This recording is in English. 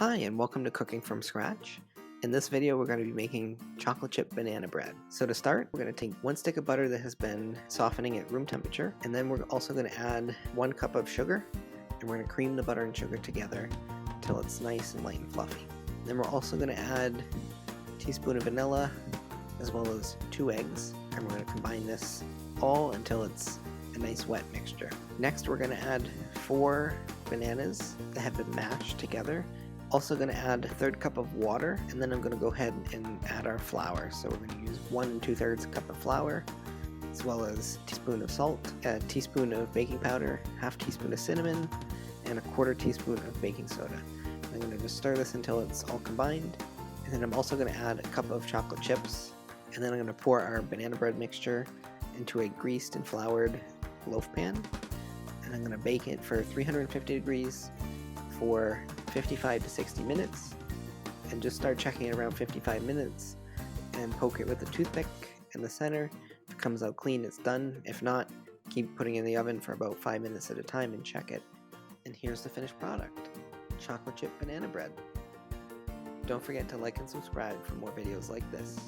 Hi and welcome to Cooking from Scratch. In this video we're going to be making chocolate chip banana bread. So to start, we're going to take 1 stick of butter that has been softening at room temperature, and then we're also going to add 1 cup of sugar, and we're going to cream the butter and sugar together until it's nice and light and fluffy. Then we're also going to add a teaspoon of vanilla as well as 2 eggs, and we're going to combine this all until it's a nice wet mixture. Next we're going to add 4 bananas that have been mashed together. Also going to add 1/3 cup of water, and then I'm going to go ahead and add our flour. So we're going to use 1 2/3 cup of flour, as well as a teaspoon of salt, a teaspoon of baking powder, half teaspoon of cinnamon, and a 1/4 teaspoon of baking soda. I'm going to just stir this until it's all combined, and then I'm also going to add a cup of chocolate chips, and then I'm going to pour our banana bread mixture into a greased and floured loaf pan, and I'm going to bake it for 350 degrees for 55 to 60 minutes, and just start checking it around 55 minutes and poke it with a toothpick in the center. If it comes out clean, it's done. If not, keep putting it in the oven for about 5 minutes at a time and check it. And here's the finished product: chocolate chip banana bread. Don't forget to like and subscribe for more videos like this.